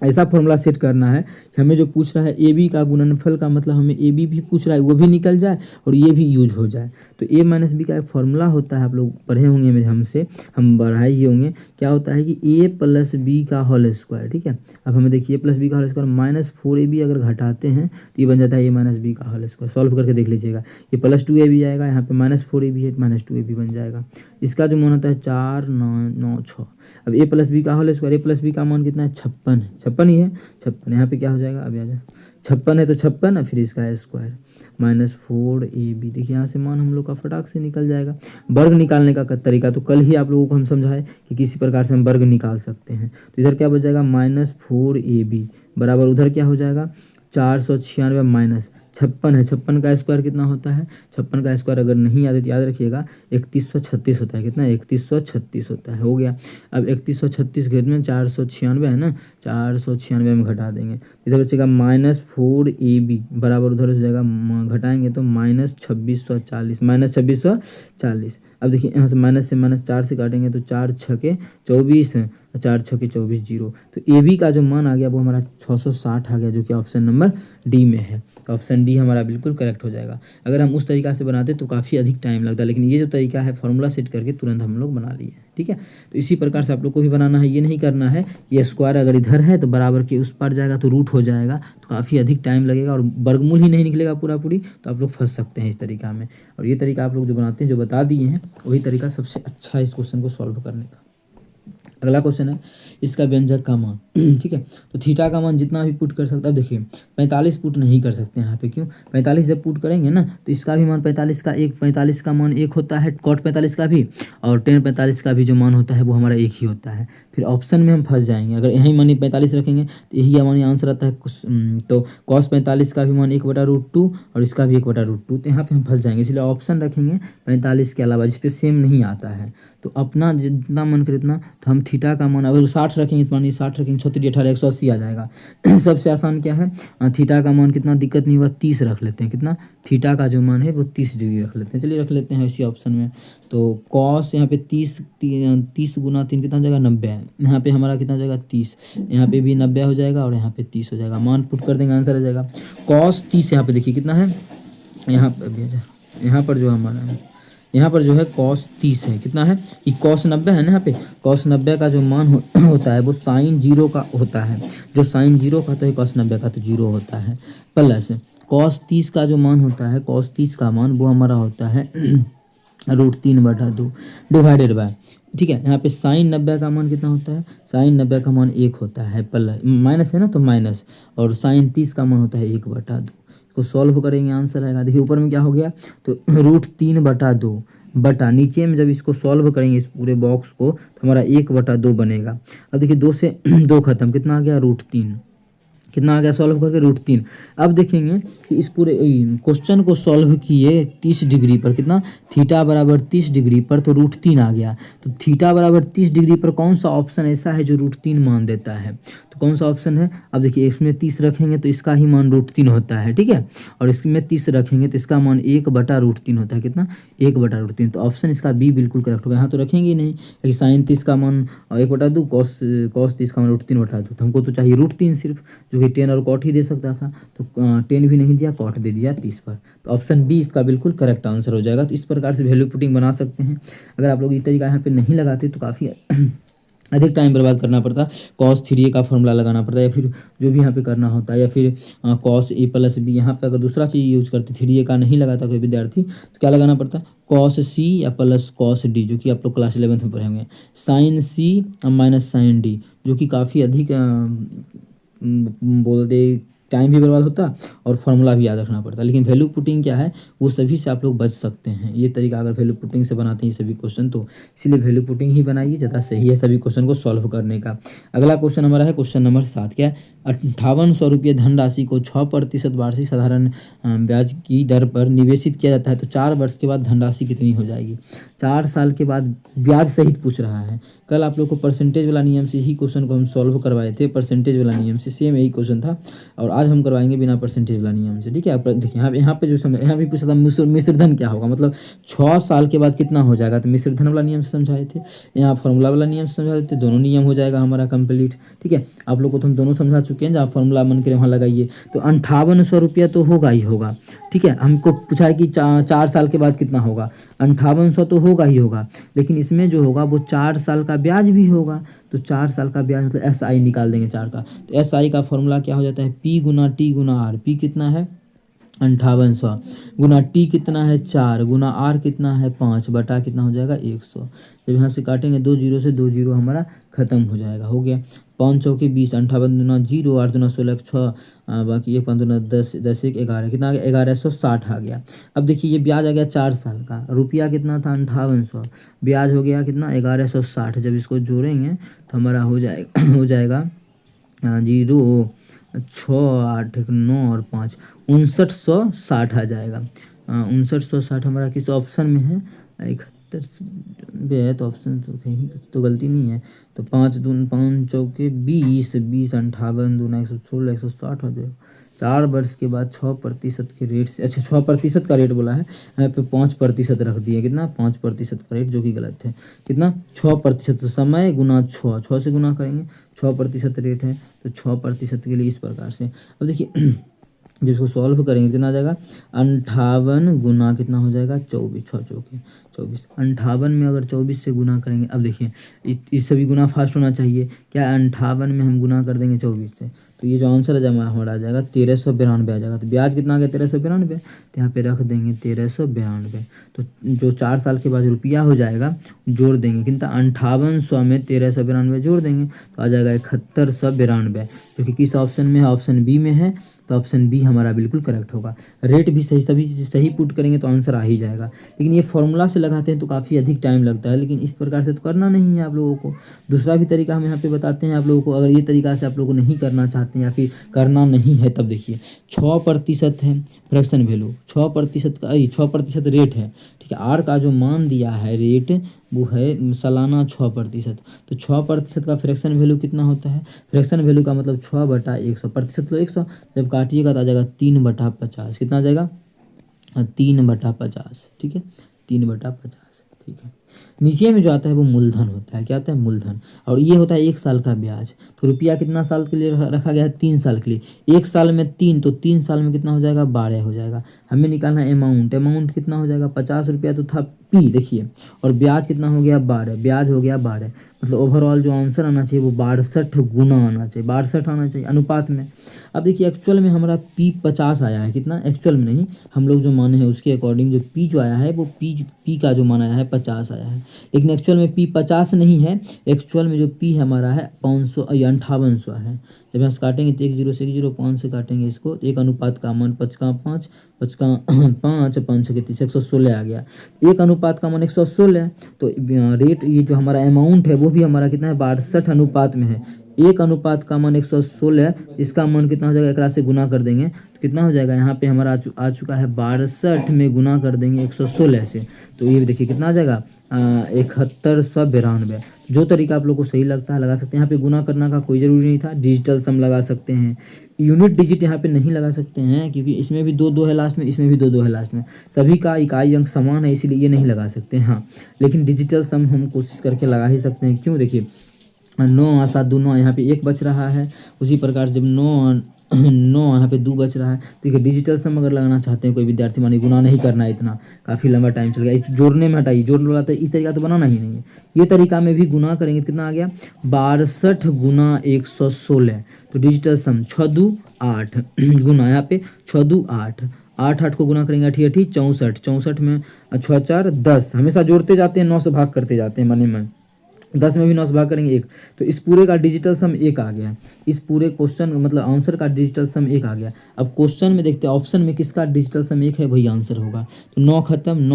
ऐसा फॉर्मूला सेट करना है कि हमें जो पूछ रहा है ए बी का गुणनफल का मतलब हमें ए बी भी पूछ रहा है वो भी निकल जाए और ये भी यूज हो जाए। तो ए माइनस बी का एक फॉर्मूला होता है, आप लोग पढ़े होंगे मेरे हमसे, हम बढ़ाए ही होंगे। क्या होता है कि ए प्लस बी का होल स्क्वायर, ठीक है। अब हमें देखिए ए प्लस बी का होल स्क्वायर माइनस 4ab अगर घटाते हैं तो ये बन जाता है ए माइनस बी का होल स्क्वायर। सॉल्व करके देख लीजिएगा, ये प्लस 2ab आएगा, यहाँ पे माइनस 4ab है, माइनस 2ab बन जाएगा। इसका जो मान होता है 4 9 9 6। अब ए प्लस बी का होल स्क्वायर, ए प्लस बी का मान कितना है 56 है, 56 ही है 56। यहाँ पे क्या हो जाएगा, अभी आ जाए 56 है तो 56 फिर इसका स्क्वायर माइनस 4ab। देखिए यहाँ से मान हम लोग का फटाक से निकल जाएगा। वर्ग निकालने का तरीका तो कल ही आप लोगों को हम समझाए कि किसी प्रकार से हम वर्ग निकाल सकते हैं। तो इधर क्या बच जाएगा माइनस 4ab बराबर उधर क्या हो जाएगा 496 माइनस 56 है, 56 का स्क्वायर कितना होता है, 56 का स्क्वायर अगर नहीं याद है तो याद रखिएगा 3136 होता है। कितना 3136 होता है, हो गया। अब 3136 के में 496 है ना, 496 में घटा देंगे, इधर बचेगा माइनस 4ab बराबर उधर हो जाएगा घटाएंगे तो माइनस 2640, माइनस 2640। अब देखिए यहाँ से माइनस 4 से काटेंगे तो 4 छके 24 है, 4 छके 24 जीरो। तो ए बी का जो मान आ गया वो हमारा 660 आ गया, जो कि ऑप्शन नंबर डी में है। तो ऑप्शन डी हमारा बिल्कुल करेक्ट हो जाएगा। अगर हम उस तरीका से बनाते तो काफ़ी अधिक टाइम लगता, लेकिन ये जो तरीका है फॉर्मूला सेट करके तुरंत हम लोग बना लिए, ठीक है। तो इसी प्रकार से आप लोग को भी बनाना है, ये नहीं करना है कि स्क्वायर अगर इधर है तो बराबर के उस पार जाएगा तो रूट हो जाएगा, तो काफ़ी अधिक टाइम लगेगा और वर्गमूल ही नहीं निकलेगा पूरी, तो आप लोग फंस सकते हैं इस तरीका में। और ये तरीका आप लोग जो बनाते हैं, जो बता दिए हैं, वही तरीका सबसे अच्छा है इस क्वेश्चन को सॉल्व करने का। अगला क्वेश्चन है इसका व्यंजक का मान, ठीक है। तो थीटा का मान जितना भी पुट कर सकता है, देखिए 45 पुट नहीं कर सकते यहाँ पे, क्यों 45 जब पुट करेंगे ना तो इसका भी मान 45 का मान एक होता है, कॉट 45 का भी, और टेन 45 का भी जो मान होता है वो हमारा एक ही होता है। फिर ऑप्शन में हम फंस जाएंगे, अगर यहीं मान 45 रखेंगे तो यही हमारा आंसर आता है कुछ। तो कॉस 45 का भी मान 1/√2 और इसका भी 1/√2, तो यहाँ पे हम फंस जाएंगे, इसलिए ऑप्शन रखेंगे 45 के अलावा, जिस पे सेम नहीं आता है। तो अपना जितना मन करे उतना, तो हम थीटा का मान अगर 60 रखेंगे तो मानिए 60 रखेंगे, 36 18 180 आ जाएगा। सबसे आसान क्या है, थीटा का मान कितना दिक्कत नहीं होगा 30 रख लेते हैं। कितना थीटा का जो मान है वो 30 डिग्री रख लेते हैं, चलिए रख लेते हैं इसी ऑप्शन में। तो कॉस यहाँ पे 30 गुना 3 कितना हो जाएगा 90 है, यहाँ पे हमारा कितना हो जाएगा 30, यहाँ पे भी 90 हो जाएगा और यहाँ पे 30 हो जाएगा। मान पुट कर देंगे, आंसर आ जाएगा कॉस 30। यहाँ पे देखिए कितना है, यहाँ पे यहाँ पर जो हमारा है, यहाँ पर जो है कॉस 30 है, कितना है ये कॉस 90 है ना। यहाँ पे कॉस 90 का जो मान होता है वो साइन 0 का होता है, जो साइन 0 का तो है कॉस 90 का तो 0 होता है, प्लस कॉस 30 का जो मान होता है, कॉस 30 का मान वो हमारा होता है √3/2 डिवाइडेड बाय, ठीक है। यहाँ पे साइन 90 का मान कितना होता है, साइन 90 का मान 1 होता है, प्लस माइनस है ना तो माइनस, और साइन 30 का मान होता है 1/2। को सॉल्व करेंगे आंसर आएगा, देखिए ऊपर में क्या हो गया तो √3/2 बटा, नीचे में जब इसको सॉल्व करेंगे इस पूरे बॉक्स को तो हमारा 1/2 बनेगा। अब देखिए 2 से 2 खत्म, कितना आ गया √3, कितना आ गया सॉल्व करके √3। अब देखेंगे कि इस पूरे क्वेश्चन को सॉल्व किए 30 डिग्री पर, कितना थीटा बराबर 30 डिग्री पर, तो √3 आ गया। तो थीटा बराबर 30 डिग्री पर कौन सा ऑप्शन ऐसा है जो √3 मान देता है, तो कौन सा ऑप्शन है। अब देखिए इसमें 30 रखेंगे तो इसका ही मान √3 होता है, ठीक है, और इसमें 30 रखेंगे तो इसका मान 1/√3 होता है, कितना 1/√3। तो ऑप्शन इसका बी बिल्कुल करेक्ट होगा। यहाँ तो रखेंगे ही नहीं कि साइन 30 का मान 1/2, कॉस 30 का मान √3/2, तो हमको तो चाहिए √3 सिर्फ, जो कि 10 और कॉट ही दे सकता था, तो 10 भी नहीं दिया, कॉट दे दिया 30 पर। तो ऑप्शन बी इसका बिल्कुल करेक्ट आंसर हो जाएगा। तो इस प्रकार से वैल्यू पुटिंग बना सकते हैं। अगर आप लोग ये तरीका यहाँ पे नहीं लगाते तो काफ़ी अधिक टाइम बर्बाद करना पड़ता, cos 3a का फॉर्मूला लगाना पड़ता है, या फिर जो भी यहाँ पे करना होता है, या फिर cos a + b। यहाँ पे अगर दूसरा चीज़ यूज करते 3a का नहीं लगाता कोई विद्यार्थी तो क्या लगाना पड़ता है cos c या प्लस cos d, जो कि आप लोग क्लास 11 में पढ़े होंगे, sin c minus sin d, जो कि काफ़ी अधिक बोल दे टाइम भी बर्बाद होता और फार्मूला भी याद रखना पड़ता। लेकिन वैल्यू पुटिंग क्या है वो सभी से आप लोग बच सकते हैं। ये तरीका अगर वैल्यू पुटिंग से बनाते हैं सभी क्वेश्चन, तो इसलिए वैल्यू पुटिंग ही बनाइए, ज़्यादा सही है सभी क्वेश्चन को सॉल्व करने का। अगला क्वेश्चन हमारा है क्वेश्चन नंबर 7, क्या है 5800 रुपये धनराशि को 6% वार्षिक साधारण ब्याज की दर पर निवेशित किया जाता है, तो 4 वर्ष के बाद धनराशि कितनी हो जाएगी। 4 साल के बाद ब्याज सहित पूछ रहा है। कल आप लोग को परसेंटेज वाला नियम से ही क्वेश्चन को हम सॉल्व करवाए थे, परसेंटेज वाला नियम से सेम यही क्वेश्चन था, और आज हम करवाएंगे बिना परसेंटेज वाला नियम से, ठीक है। आप देखिए यहाँ पे जो यहाँ भी पूछा था मिश्र धन क्या होगा, मतलब 6 साल के बाद कितना हो जाएगा, तो मिश्र धन वाला नियम से समझाए थे, यहाँ फॉर्मूला वाला नियम से समझा देते, दोनों नियम हो जाएगा हमारा कंप्लीट, ठीक है। आप लोग को तो हम दोनों समझा चुके हैं, जब आप फॉर्मूला मन के वहाँ लगाइए तो 5800 रुपया तो होगा ही होगा, ठीक है। हमको पूछा है कि 4 साल के बाद कितना होगा, 5800 तो होगा ही होगा, लेकिन इसमें जो होगा वो 4 साल का ब्याज भी होगा, तो 4 साल का ब्याज मतलब SI निकाल देंगे 4 का, तो SI का फॉर्मूला क्या हो जाता है, P गुना T गुना R। P कितना है 5800 गुना T कितना है 4 गुना R कितना है 5 बटा कितना हो जाएगा 100। जब यहाँ से काटेंगे 2 जीरो से 2 जीरो हमारा खत्म हो जाएगा, हो गया। 5 चौके 20, 58 दूना 0, 8 दूना 16 6, बाकी 1 5 दूना 10, 10 1 11, कितना आ गया 1160 आ गया। अब देखिए ये ब्याज आ गया 4 साल का, रुपया कितना था 5800, ब्याज हो गया कितना 1160। जब इसको जोड़ेंगे तो हमारा हो जाएगा 0 6 8 9 और 5 5960 आ जाएगा। 5960 हमारा किस ऑप्शन में है, 71 पे है, तो ऑप्शन तो कहीं कुछ तो गलती नहीं है, तो 5 दून 5 चौके 20, 20 58 दूना 116 160 हो जाएगा। 4 वर्ष के बाद 6% के रेट से, अच्छा 6% का रेट बोला है, यहाँ पे 5% रख दिए, कितना 5% का रेट, जो कि गलत है, कितना 6%, तो समय गुना 6 से गुना करेंगे, 6% रेट है, तो 6% के लिए इस प्रकार से। अब देखिए जब इसको सॉल्व करेंगे कितना आ जाएगा 58 गुना कितना हो जाएगा 24, 6 चौके 24, 58 में अगर 24 से गुना करेंगे, अब देखिए इस सभी गुना फास्ट होना चाहिए, क्या 58 में हम गुना कर देंगे 24 से, तो ये जो आंसर हमारा आ जाएगा 1392 आ जाएगा। तो ब्याज कितना आ गया 1392, तो यहाँ पे रख देंगे 1392। तो जो 4 साल के बाद रुपया हो जाएगा जोड़ देंगे, कितना 5800 में 1392 जोड़ देंगे तो आ जाएगा 7192, जो कि किस ऑप्शन में है, ऑप्शन बी में है, तो ऑप्शन बी हमारा बिल्कुल करेक्ट होगा। रेट भी सभी सही पुट करेंगे तो आंसर आ ही जाएगा, लेकिन ये फॉर्मूला से लगाते हैं तो काफ़ी अधिक टाइम लगता है, लेकिन इस प्रकार से तो करना नहीं है आप लोगों को। दूसरा भी तरीका हम यहाँ पे बताते हैं आप लोगों को, अगर ये तरीका से आप लोगों को नहीं करना चाहते हैं या फिर करना नहीं है, तब देखिए 6% है फ्रैक्शन वैल्यू, 6% का 6% रेट है, ठीक है। आर का जो मान दिया है रेट वो है सालाना 6%, तो 6% का फ्रैक्शन वैल्यू कितना होता है, फ्रैक्शन वैल्यू का मतलब 6/100, प्रतिशत तो 100, जब काटिएगा तो आ जाएगा 3/50, कितना आ जाएगा 3/50, ठीक है 3/50, ठीक है। नीचे में जो आता है वो मूलधन होता है, क्या आता है मूलधन, और ये होता है 1 साल का ब्याज। तो रुपया कितना साल के लिए रखा गया है 3 साल के लिए, 1 साल में 3, तो 3 साल में कितना हो जाएगा 12 हो जाएगा। हमें निकालना है अमाउंट कितना हो जाएगा 50 रुपया तो था पी, देखिए, और ब्याज कितना हो गया 12, ब्याज हो गया 12, मतलब ओवरऑल जो आंसर आना चाहिए वो 62 गुना आना चाहिए, 62 आना चाहिए अनुपात में। अब देखिए एक्चुअल में हमारा पी 50 आया है, कितना एक्चुअल में नहीं, हम लोग जो माने हैं उसके अकॉर्डिंग जो पी जो आया है वो पी का जो मान आया है 50 आया है, लेकिन एक्चुअल में पी 50 नहीं है, एक्चुअल में जो पी हमारा है 5800 है। जब यहाँ से काटेंगे तो 1 0 से 1 0, 5 से काटेंगे इसको, तो एक अनुपात का मान 5 का 5, 5 का 5, 5 के 30, 116 आ गया, एक अनुपात का मान 116, तो रेट ये जो हमारा अमाउंट है वो भी हमारा कितना है 62 अनुपात में है, एक अनुपात का मान 116, इसका मान कितना हो जाएगा, एक से गुना कर देंगे तो कितना हो जाएगा, यहाँ पे हमारा आ चुका है 62 में गुना कर देंगे 116 से, तो ये देखिए कितना आ जाएगा 7192। जो तरीका आप लोग को सही लगता है लगा सकते हैं, यहाँ पे गुना करना का कोई ज़रूरी नहीं था, डिजिटल सम लगा सकते हैं, यूनिट डिजिट यहाँ पे नहीं लगा सकते हैं क्योंकि इसमें भी 2 है लास्ट में, इसमें भी 2 है लास्ट में, सभी का इकाई अंक समान है इसीलिए ये नहीं लगा सकते हैं। हाँ, लेकिन डिजिटल सम हम कोशिश करके लगा ही सकते हैं, क्यों, देखिए 9 7 2 9, यहाँ पे 1 बच रहा है, उसी प्रकार से जब 9 यहाँ पे 2 बच रहा है, ठीक है। डिजिटल सम अगर लगाना चाहते हैं कोई विद्यार्थी, मानिए गुना नहीं करना है इतना, काफ़ी लंबा टाइम चल गया, जोड़ने में हटाइए, जोड़ने वाला तो इस तरीका तो बनाना ही नहीं है, ये तरीका में भी गुना करेंगे कितना आ गया 62 गुना 116, तो डिजिटल सम 6 2 8 गुना, यहाँ पे 6 2 8, 8 को गुना करेंगे 8 8 64, 64 में 6 4 10, हमेशा जोड़ते जाते हैं 9 से भाग करते जाते हैं मन ही मन, 10 में भी 9 से भाग करेंगे 1, तो इस पूरे का डिजिटल सम 1 आ गया, इस पूरे क्वेश्चन मतलब आंसर का डिजिटल सम 1 आ गया। अब क्वेश्चन में देखते हैं ऑप्शन में किसका डिजिटल सम 1 है, वही आंसर होगा, तो 9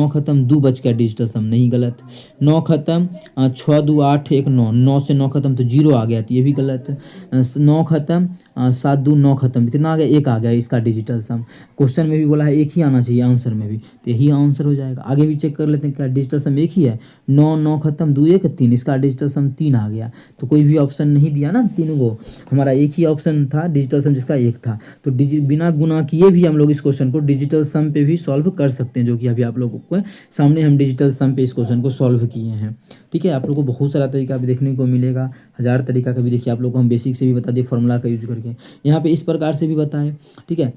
खत्म 2 बच गया, डिजिटल सम नहीं, गलत, 9 खत्म 6 2 8 1 9, 9 से 9 खत्म तो 0 आ गया, तो ये भी गलत, 9 खत्म 7 2 9 खत्म, कितना आ गया 1 आ गया इसका डिजिटल सम। क्वेश्चन में भी बोला है 1 ही आना चाहिए, आंसर में भी, तो यही आंसर हो जाएगा। आगे भी चेक कर लेते हैं क्या डिजिटल सम 1 ही है, 9 9 खत्म 2 1 3, इसका डिजिटल सम 3 आ गया। तो कोई भी ऑप्शन नहीं दिया ना तीनों को, हमारा एक ही ऑप्शन था डिजिटल सम जिसका 1 था। तो बिना गुना किए भी हम लोग इस क्वेश्चन को डिजिटल सम पे भी सॉल्व कर सकते हैं, जो कि अभी आप लोगों को सामने हम डिजिटल सम पे इस क्वेश्चन को सॉल्व किए हैं। ठीक है, आप लोगों को बहुत सारा तरीका भी देखने को मिलेगा, 1000 तरीका का भी देखिए आप लोग को हम बेसिक से भी बता दिए फार्मूला का यूज करके, यहाँ पे इस प्रकार से भी बताएं। ठीक है,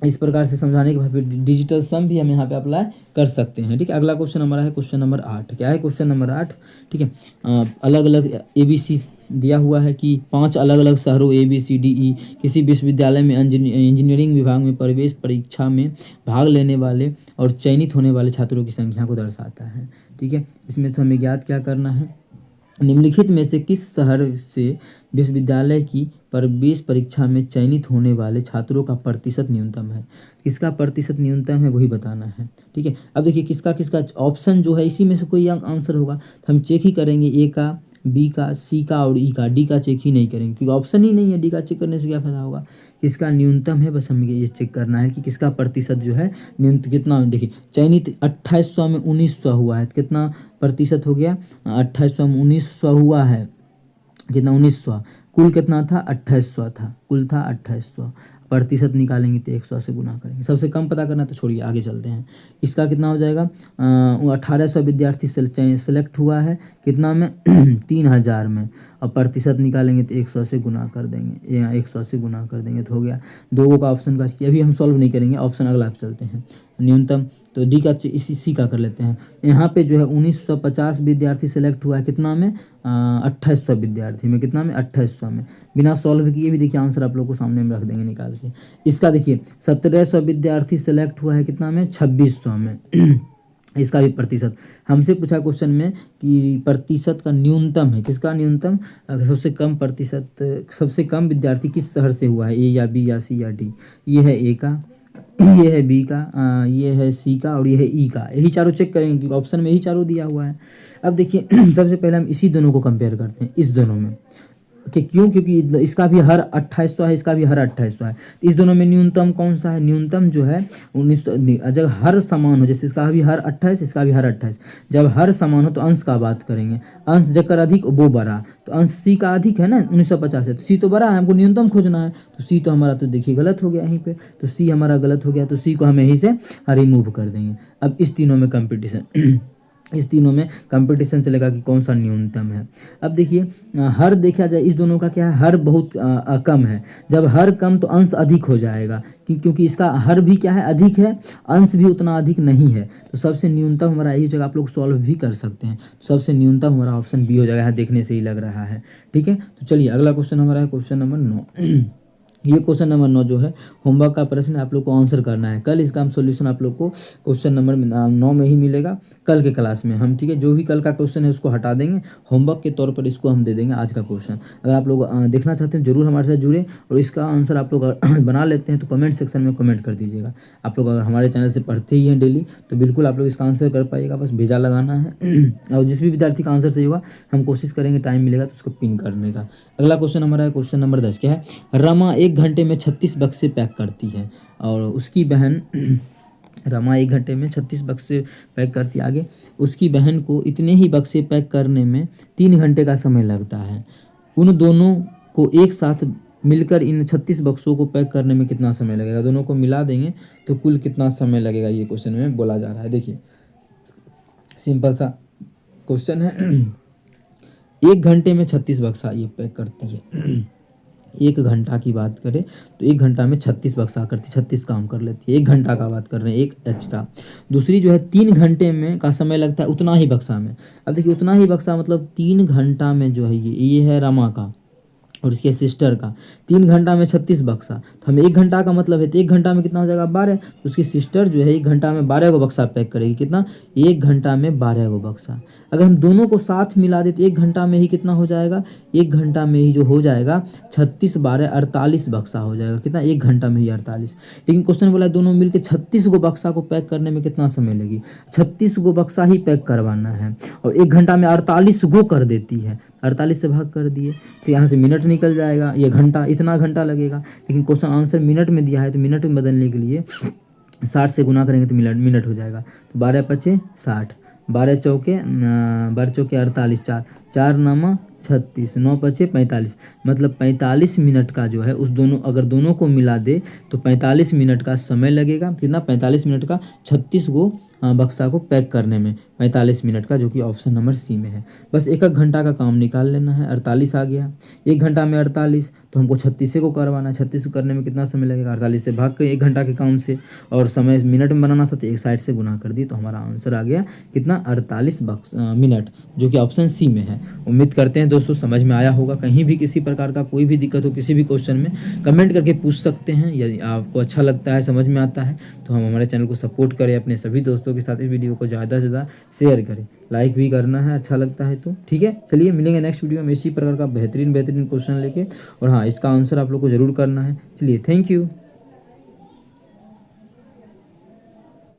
इस प्रकार से समझाने के बाद फिर डिजिटल सम भी हम यहाँ पे अप्लाई कर सकते हैं। ठीक है, अगला क्वेश्चन हमारा है क्वेश्चन नंबर 8। क्या है क्वेश्चन नंबर 8? ठीक है, अलग अलग ABC दिया हुआ है कि 5 अलग अलग शहरों ABCDE किसी विश्वविद्यालय में इंजीनियरिंग विभाग में प्रवेश परीक्षा में भाग लेने वाले और चयनित होने वाले छात्रों की संख्या को दर्शाता है। ठीक है, इसमें से हमें ज्ञात क्या करना है, निम्नलिखित में से किस शहर से विश्वविद्यालय की प्रवेश परीक्षा में चयनित होने वाले छात्रों का प्रतिशत न्यूनतम है। किसका प्रतिशत न्यूनतम है वही बताना है। ठीक है, अब देखिए किसका किसका ऑप्शन जो है इसी में से कोई आंसर होगा तो हम चेक ही करेंगे, ए का, बी का, सी का और ई का। डी का चेक ही नहीं करेंगे क्योंकि ऑप्शन ही नहीं है, डी का चेक करने से क्या फायदा होगा। किसका न्यूनतम है बस हमें ये चेक करना है कि किसका प्रतिशत जो है न्यूनतम कितना। देखिए चयनित 2800 में 1900 हुआ है, कितना प्रतिशत हो गया, 2800 में 1900 हुआ है, कितना 1900, कुल कितना था 2800 था, कुल था 2800, प्रतिशत निकालेंगे तो 100 से गुना करेंगे। सबसे कम पता करना तो छोड़िए आगे चलते हैं। इसका कितना हो जाएगा, 1800 विद्यार्थी सेलेक्ट हुआ है कितना में 3000 में, और प्रतिशत निकालेंगे तो 100 से गुना कर देंगे, या 100 से गुना कर देंगे तो हो गया। दो का ऑप्शन का अभी हम सॉल्व नहीं करेंगे, ऑप्शन अगला चलते हैं। न्यूनतम तो डी का इसी सी का कर लेते हैं। यहाँ पे जो है 1950 विद्यार्थी सेलेक्ट हुआ है कितना में, 2800 विद्यार्थी में, कितना में 2800 में। बिना सॉल्व किए भी देखिए आंसर आप लोग को सामने में रख देंगे निकाल के। इसका देखिए 1700 विद्यार्थी सेलेक्ट हुआ है कितना में, 2600 में। इसका भी प्रतिशत हमसे पूछा क्वेश्चन में कि प्रतिशत का न्यूनतम है, किसका न्यूनतम, सबसे कम प्रतिशत, सबसे कम विद्यार्थी किस शहर से हुआ है, ए या बी या सी या डी। ये है ए का, ये है बी का, ये है सी का और ये है ई का। यही चारों चेक करेंगे क्योंकि ऑप्शन में यही चारों दिया हुआ है। अब देखिए सबसे पहले हम इसी दोनों को कंपेयर करते हैं, इस दोनों में कि क्यों, क्योंकि इसका भी हर 2800 है, इसका भी हर 2800 है। इस दोनों में न्यूनतम कौन सा है, न्यूनतम जो है 1900। जब हर समान हो, जैसे इसका भी हर 28, इसका भी हर 28, जब हर समान हो तो अंश का बात करेंगे। अंश जकर अधिक वो बड़ा, तो अंश सी का अधिक है ना, 1950 है तो सी तो बड़ा है, हमको न्यूनतम खोजना है। तो सी तो हमारा तो देखिए गलत हो गया यहीं पे, तो सी हमारा गलत हो गया, तो सी को हम यहीं से रिमूव कर देंगे। अब इस तीनों में कंपटीशन इस तीनों में कंपटीशन चलेगा कि कौन सा न्यूनतम है। अब देखिए हर देखा जाए इस दोनों का क्या है, हर बहुत कम है। जब हर कम तो अंश अधिक हो जाएगा क्योंकि इसका हर भी क्या है, अधिक है, अंश भी उतना अधिक नहीं है। तो सबसे न्यूनतम हमारा यही जगह आप लोग सॉल्व भी कर सकते हैं। तो सबसे न्यूनतम हमारा ऑप्शन बी हो जाएगा, देखने से ही लग रहा है। ठीक है, तो चलिए अगला क्वेश्चन हमारा है क्वेश्चन नंबर 9। ये क्वेश्चन नंबर 9 जो है होमवर्क का प्रश्न आप लोग को आंसर करना है। कल इसका हम सॉल्यूशन आप लोग को क्वेश्चन नंबर 9 में ही मिलेगा कल के क्लास में हम। ठीक है, जो भी कल का क्वेश्चन है उसको हटा देंगे, होमवर्क के तौर पर इसको हम दे देंगे आज का क्वेश्चन। अगर आप लोग देखना चाहते हैं जरूर हमारे साथ जुड़े, और इसका आंसर आप लोग बना लेते हैं तो कमेंट सेक्शन में कमेंट कर दीजिएगा। आप लोग अगर हमारे चैनल से पढ़ते ही हैं डेली तो बिल्कुल आप लोग इसका आंसर कर पाइएगा, बस भेजा लगाना है। और जिस भी विद्यार्थी का आंसर सही होगा हम कोशिश करेंगे टाइम मिलेगा तो उसको पिन करने का। अगला क्वेश्चन हमारा है क्वेश्चन नंबर 10। क्या है, रमा 1 घंटे में 36 बक्से पैक करती है और उसकी बहन रमा 1 घंटे में 36 बक्से पैक करती है। आगे उसकी बहन को इतने ही बक्से पैक करने में 3 घंटे का समय लगता है। उन दोनों को एक साथ मिलकर इन 36 बक्सों को पैक करने में कितना समय लगेगा। दोनों को मिला देंगे तो कुल कितना समय लगेगा, ये क्वेश्चन में बोला जा रहा है। देखिए सिंपल सा क्वेश्चन है। 1 घंटे में 36 बक्सा ये पैक करती है। 1 घंटा की बात करें तो 1 घंटा में 36 बक्सा करती, 36 काम कर लेती है। 1 घंटा का बात कर रहे हैं, 1 एच का। दूसरी जो है 3 घंटे में का समय लगता है उतना ही बक्सा में। अब देखिए उतना ही बक्सा मतलब 3 घंटा में जो है ये है रमा का और उसके सिस्टर का। 3 घंटा में 36 बक्सा, तो हमें 1 घंटा का मतलब है तो 1 घंटा में कितना हो जाएगा 12। तो उसकी सिस्टर जो है 1 घंटा में 12 गो बक्सा पैक करेगी। कितना, 1 घंटा में 12 गो बक्सा। अगर हम दोनों को साथ मिला दे तो 1 घंटा में ही कितना हो जाएगा, 1 घंटा में ही जो हो जाएगा 36 12 48 बक्सा हो जाएगा। कितना, 1 घंटा में ही 48। लेकिन क्वेश्चन बोला दोनों मिलकर 36 गो बक्सा को पैक करने में कितना समय लगी। 36 गो बक्सा ही पैक करवाना है और 1 घंटा में 48 गो कर देती है। 48 से भाग कर दिए तो यहाँ से मिनट निकल जाएगा, ये घंटा, इतना घंटा लगेगा। लेकिन क्वेश्चन आंसर मिनट में दिया है तो मिनट में बदलने के लिए 60 से गुना करेंगे तो मिनट हो जाएगा। तो 12 × 5 = 60, 12 चौके 48, 4 नामा 36, 9 पचे 45, मतलब 45 मिनट का जो है उस दोनों, अगर दोनों को मिला दे तो 45 मिनट का समय लगेगा। कितना? 45 मिनट का 36 गो बक्सा को पैक करने में 45 मिनट का, जो कि ऑप्शन नंबर सी में है। बस एक घंटा का काम निकाल लेना है। 48 आ गया, 1 घंटा में 48, तो हमको 36 को करवाना है। 36 को करने में कितना समय लगेगा? 48 से भाग के 1 घंटा के काम से, और समय मिनट में बनाना था तो एक साइड से गुना कर दी, तो हमारा आंसर आ गया कितना? 48 मिनट, जो कि ऑप्शन सी में है। उम्मीद करते हैं दोस्तों समझ में आया होगा। कहीं भी किसी प्रकार का कोई भी दिक्कत हो किसी भी क्वेश्चन में, कमेंट करके पूछ सकते हैं। यदि आपको अच्छा लगता है, समझ में आता है, तो हम हमारे चैनल को सपोर्ट करें, अपने सभी दोस्तों के साथ इस वीडियो को ज़्यादा से ज़्यादा शेयर करें, लाइक भी करना है अच्छा लगता है तो। ठीक है, चलिए मिलेंगे नेक्स्ट वीडियो में इसी प्रकार का बेहतरीन क्वेश्चन लेके। और हाँ, इसका आंसर आप लोग को ज़रूर करना है। चलिए, थैंक यू।